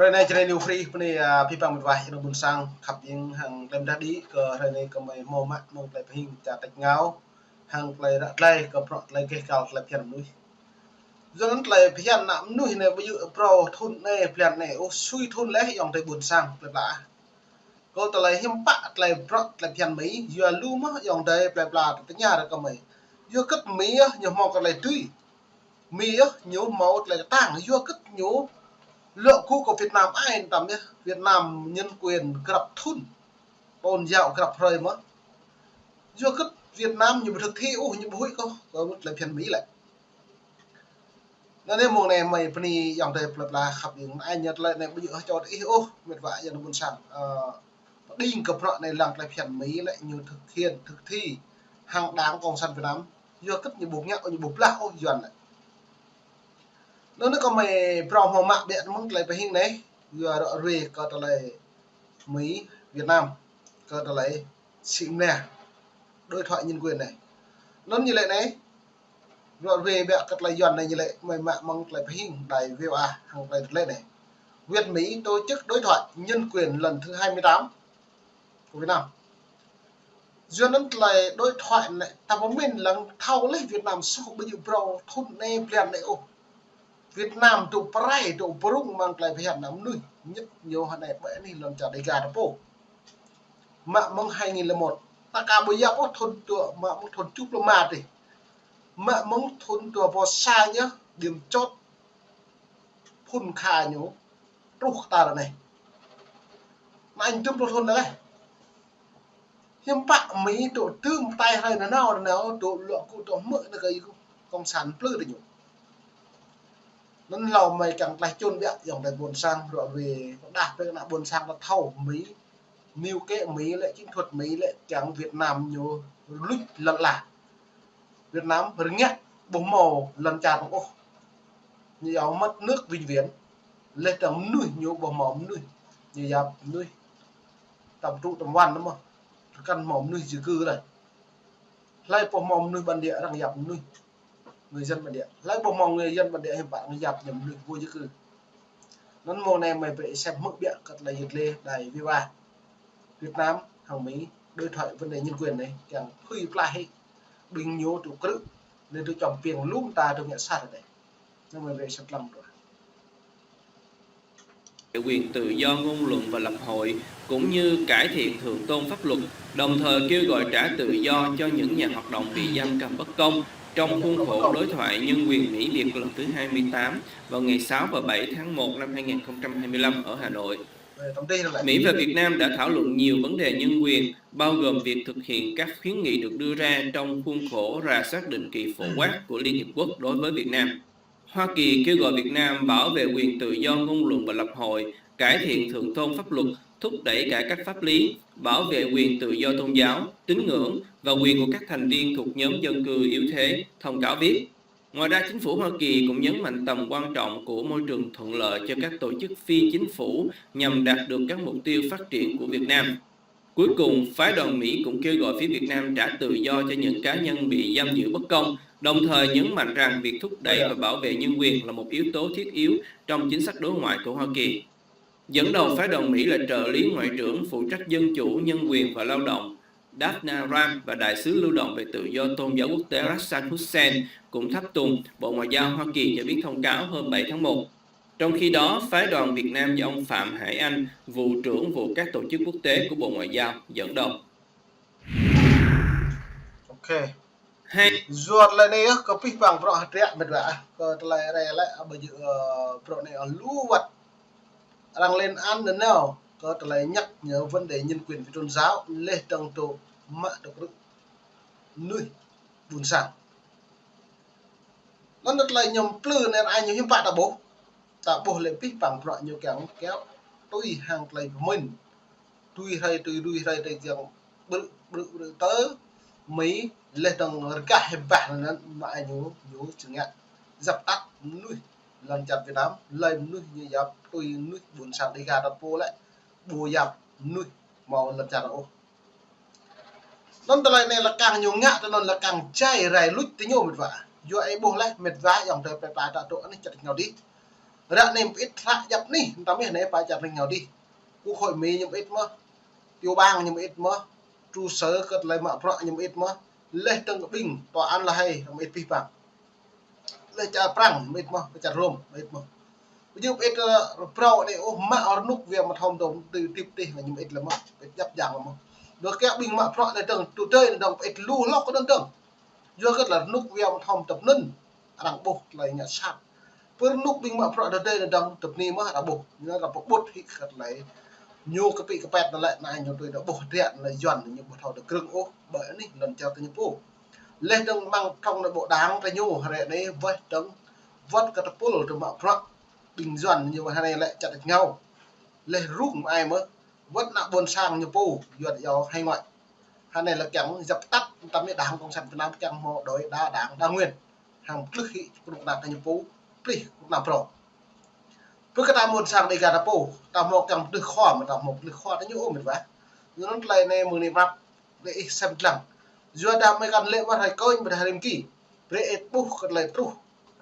rồi này trên new free này pi bằng một vài nó buồn sang khắp những hàng đem ra đi cờ rồi này có mấy màu mạ màu lại hình trả tạch ngáo hàng lại đã lại có pro lại cái cao lại phiền nuôi do nó lại phiền nắm nuôi này ví dụ pro thun này phiền này ô suy thun lấy dòng tay buồn sang lại lạ có tờ lại hiếm bạ lại pro lại phiền mấy giờ lu mất dòng tay lại lạ tới nhà được có mấy giờ cất mấy nhiều màu còn lại tươi mì á nhớ màu lại tảng giờ cất nhớ lượng khu của Việt Nam ai tầm nhé Việt Nam nhân quyền gặp thun còn dạo gặp rồi mất do cấp Việt Nam như một thực thi như bụi có một lần phiền Mỹ lại nên mùa này mày pani dòng đời là khắp những ai nhật lại này bây giờ cho ý mệt vả giờ nó buồn sảng đi cập rọ này làm lại phiền Mỹ lại nhiều thực thi hàng đáng còn săn Việt Nam do cấp như bột nhạo như bột lão dần này nó còn mày prom hồ mạng điện mất lại phải hình đấy vừa đợi về có tờ lại Mỹ Việt Nam có tờ lại xịn nè đối thoại nhân quyền này nó như lệ này rồi về bẹ cật lại dần này như lệ mày mạng mong lại phải hình đài VOA hàng lại lên này Việt Mỹ tổ chức đối thoại nhân quyền lần thứ 28 của Việt Nam duyên nó lại đối thoại này ta có mình là thâu lấy Việt Nam sau bây giờ pro thôn này plan này Việt Nam tụ prai tụ prung mang lại phải hẳn nắm nuôi nhất nhiều hạn này bẽ này làm trả đầy gà đó mạng mong 2001 ta cả bây giờ có thôn tựa mà một thôn chút là mạt thì mà mong thôn tựa vào xa nhá điểm chốt phun khai nhú trúc ta là này mà anh chụp thôn đấy hiếm bạn mấy tổ tương tay hay là nào tổ lượng cụ tổ mượn là cái công sản plư được nhủ nó lò mày càng lại chôn bẹt dòng này buồn sang rồi về đạt với là buồn sang là thâu mấy miêu kệ Mỹ lại kỹ thuật Mỹ lại chẳng Việt Nam nhiều lúc lần là Việt Nam vừa nhét bóng màu lần tràn ô như áo mất nước vinh viễn lên tầm nuôi nhiều bóng màu nuôi như dạp nuôi tầm trụ tầm văn đúng không căn màu nuôi di cư này lấy bóng màu nuôi bản địa đang dạp nuôi người dân bản địa lấy bóng màu người dân bản địa hiện bạn người dạp nhầm nuôi vô di cư nó màu này mày phải xem mức biện cật là nhiệt lê đài V3 Việt Nam hàng Mỹ đối thoại vấn đề nhân quyền này chẳng khuy lại bình nhố tụ cự nên tôi chọn tiền lúc ta tôi nhận sát ở đây nhưng mà về sắp lòng rồi quyền tự do ngôn luận và lập hội cũng như cải thiện thượng tôn pháp luật, đồng thời kêu gọi trả tự do cho những nhà hoạt động bị giam cầm bất công trong khuôn khổ đối thoại nhân quyền Mỹ Việt lần thứ 28 vào ngày 6 và 7 tháng 1 năm 2025 ở Hà Nội. Mỹ và Việt Nam đã thảo luận nhiều vấn đề nhân quyền, bao gồm việc thực hiện các khuyến nghị được đưa ra trong khuôn khổ rà soát định kỳ phổ quát của Liên Hiệp Quốc đối với Việt Nam. Hoa Kỳ kêu gọi Việt Nam bảo vệ quyền tự do ngôn luận và lập hội, cải thiện thượng tôn pháp luật, thúc đẩy cải cách pháp lý, bảo vệ quyền tự do tôn giáo, tín ngưỡng và quyền của các thành viên thuộc nhóm dân cư yếu thế, thông cáo viết. Ngoài ra, chính phủ Hoa Kỳ cũng nhấn mạnh tầm quan trọng của môi trường thuận lợi cho các tổ chức phi chính phủ nhằm đạt được các mục tiêu phát triển của Việt Nam. Cuối cùng, phái đoàn Mỹ cũng kêu gọi phía Việt Nam trả tự do cho những cá nhân bị giam giữ bất công, đồng thời nhấn mạnh rằng việc thúc đẩy và bảo vệ nhân quyền là một yếu tố thiết yếu trong chính sách đối ngoại của Hoa Kỳ. Dẫn đầu phái đoàn Mỹ là trợ lý ngoại trưởng phụ trách dân chủ, nhân quyền và lao động Daphne Ram và đại sứ lưu động về tự do tôn giáo quốc tế Rassan Hussein cũng tháp tùng Bộ Ngoại giao Hoa Kỳ cho biết thông cáo hôm 7 tháng 1. Trong khi đó, phái đoàn Việt Nam do ông Phạm Hải Anh, vụ trưởng vụ các tổ chức quốc tế của Bộ Ngoại giao dẫn đầu. Ok. Ruột lại này có pích bằng pro hạt rẹt mệt vả, có lại bây giờ pro này ở lú vật đang lên ăn đến nào, có lại nhắc nhớ vấn đề nhân quyền về tôn giáo lên tầng tổ mạ độc lực nuôi buồn sảng. Nó được lại nhầm plư nên ai nhiều hiếm bạn ta bố lại pích bằng pro nhiều kéo tôi hàng lại của mình tôi hay đây rằng bự tớ mấy lên tầng cả hiệp bản mà ai nhú chừng ngại dập tắt nuôi lần chặt Việt Nam lên nuôi như dập tôi nuôi buồn sảng đi gà đặt vô lại bùa dập nuôi màu lần chặt ô nó lại này là càng nhiều ngạ cho nên là càng chay rải lút tí nhiều mệt vả do ấy bố lại mệt vả dòng thời phải ta trộn nó chặt nhau đi ra nem ít thạ dập ní tao biết này phải chặt mình nhau đi cú hội mì nhưng ít mơ tiêu bang nhưng ít mơ tru sở cất lại mạ prọ nhưng ít mơ lên từng bình tòa ăn là hay ít pi bang lên chả prang ít mơ chả rom ít mơ nhưng ít pro này ô mạ ở nút việc mà thông đồng từ tiếp đi là nhưng ít là mơ ít dập dàng mà được cái bình mạ prọ này từng tụ chơi đồng ít lu lóc có đơn từng do cái là nút việc mà thông tập nân đằng bột là nhà sát với nút bình mạ prọ đây là đồng tập ni mà là bột nó là bột hít lại nhiều cái bị cái pet nó lại này nhiều tôi đã bột điện là dần như một thầu được cưng ô bởi này lần theo cái nhục lên đang mang trong nội bộ đáng cái nhu hệ này với đấng vớt cái tập polo từ mạo prọ bình dần như hai này lại chặt được nhau lên rút ai mới vớt nặng buồn sang như pu duyệt giàu hay ngoại hai này là kém dập tắt tắm biết đáng công sản Việt Nam chẳng họ đối đa đáng đa nguyên hàng lực khí cũng đạt cái như pu pli cũng làm pro với cái buồn sang đây cả pu ta một trong từ kho mà ta một từ kho nó như ôm mình vậy nó lại này mười niệm để xem lặng giờ đã mấy con lệ vào hai coi mà hai kỳ để pu cái lại tru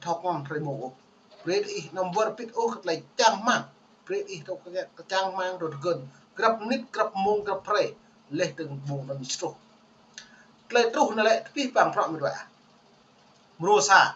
thọc con rồi mổ để đi nằm vừa pit ô cái lại trang mang để đi đâu cái trang mang rồi gần grab nít grab mông grab pre lên từng mông nó stro lại tru nó lại phi bằng phạm mình vậy mua xa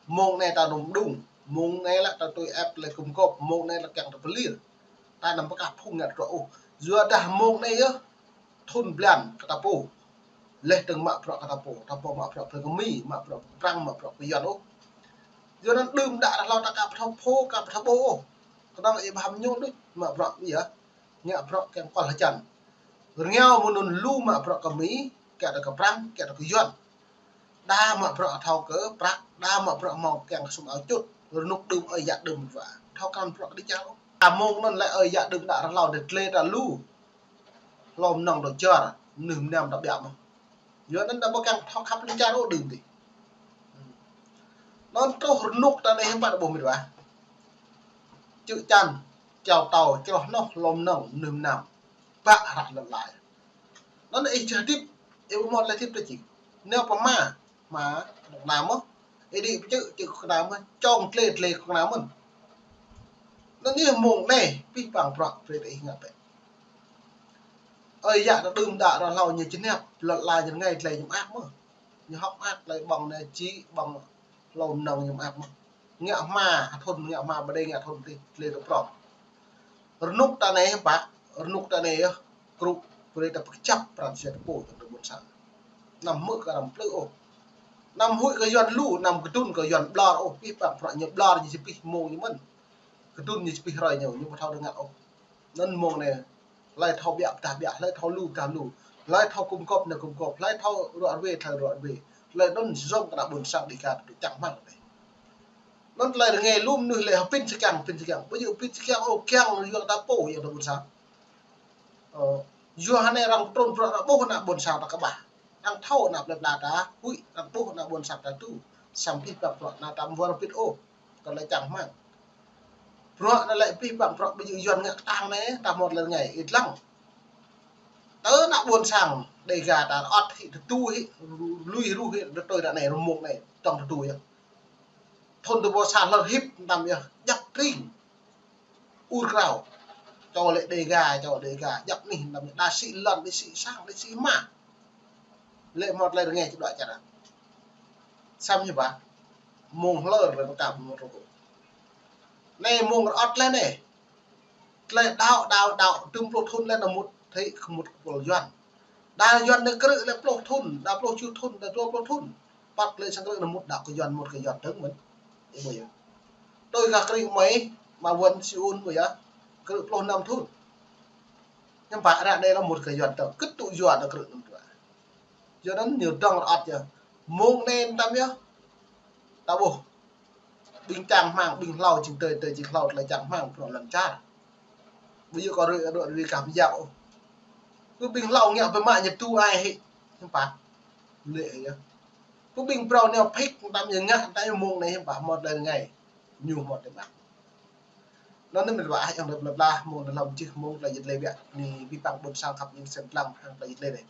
mông này ta đúng đúng mông này là ta tôi ép lại cùng cột mông này là càng tập liền ta nằm bắt gặp phun ngạt rõ giờ đã mông này á thôn blan ta pu lên từng mạ prọ ta pu mạ prọ phải có mi mạ prọ răng mạ prọ bây giờ đó giờ nó đừng đã là ta cặp thao phô cặp thao bô có đang lại bám nhôn đấy mạ prọ gì á nhạ prọ càng còn là chẩn rồi nghèo một nôn lu mạ prọ cầm mí kẹt được cặp răng kẹt được cái dọn đa mạ prọ thao cỡ prak đa mạ prọ màu càng sum áo chút rồi nục đừng ở dạ đừng vả thao can prọ đi cháu mông nó lại ở dạ đừng đã là được lê đã lu lom nòng được chưa nườm nèm đặc biệt mà giờ nó đã bao càng thao khắp lên cha nó đừng thì nó có nút ta đây không phải là bồ mịt vậy chữ chăn chèo tàu cho nó lom nòng nườm nèm bạ hạt lật lại nó lại chờ tiếp yêu một là tiếp là chỉ nếu có mà làm á đi chữ làm cho một lê không làm mình nó như mồm này bị bằng bọt về để ngặt đấy ơi dạ nó đừng đã là lau như chính hẹp lọt lại những ngày này những ác mà như học ác lại bằng này chí bằng lồn nồng những ác mà ngạ ma thôn ngạ ma ở đây ngạ thôn thì lên được bọt nút ta này bác nút ta này group về tập chấp rằng sẽ bổ được một sản nằm mực cả nằm pleu nằm hụi cái giòn lũ nằm cái tun cái giòn blor ô bị bằng bọt nhập blor như chỉ mồ như mình cái tun như chỉ rồi nhiều nhưng mà thao được ngạ ô nên mồ này lại thao bẹo ta bẹo lại thao lù ta lù lại thao cung cọp này cung cọp lại thao đoạn về thằng đoạn về lại nó rong cả buồn sang đi cả chẳng mang này nó lại là nghề lùm nuôi lại học pin sẽ càng bây giờ pin sẽ càng ô càng giờ ta bổ giờ buồn sang giờ hắn này rằng trôn trôn bố hắn buồn sang ta các bạn đang thao nạp lập là ta hụi đang bố hắn buồn sang ta tu xong khi gặp đoạn là tam vừa pin ô còn lại chẳng mang rồi nó lại phi bằng rồi bây giờ dọn ngạc tăng này ta một lần nhảy ít lắm tớ đã buồn sàng để gà ta ọt thì tu hi lui ru hi tôi đã này một này trong tu ya thôn từ bò sàn là hip nằm ya dập kinh u rào cho lại để gà dập nỉ nằm đa sĩ lần đi sĩ sang đi sĩ mà lệ một lần nghe chụp đoạn chả nào xong như vậy mùng lơ rồi nó cảm một rồi này mùng ọt lên này lại đào tương pro thôn lên là một thấy một của doan đa doan nó cứ là pro thôn đa pro chu thôn đa pro thôn bắt lên sang là một đạo cái doan một cái doan trứng mình bây giờ tôi gặp cái mấy mà vẫn siêu bây giờ cứ pro năm thôn nhưng phải ra đây là một cái doan tao cứ tụ doan nó cứ giờ nó nhiều trong ọt giờ mùng nên tao nhớ tao bổ bình chẳng mang bình lau chừng tới chỉ lau lại chẳng mang một lần cha bây giờ có đội vì cảm dạo cứ bình lau nghèo với mạng nhập tu ai hết không phải lệ cứ bình pro neo pick tạm như ngã tay mông này không phải một lần ngày nhiều một lần bạc nó nên mình bảo trong lập la một là lòng chứ mông là dịch lệ vậy thì vi phạm bốn sao khắp những sân lăng hay là dịch lệ này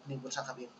thì bốn sao khắp những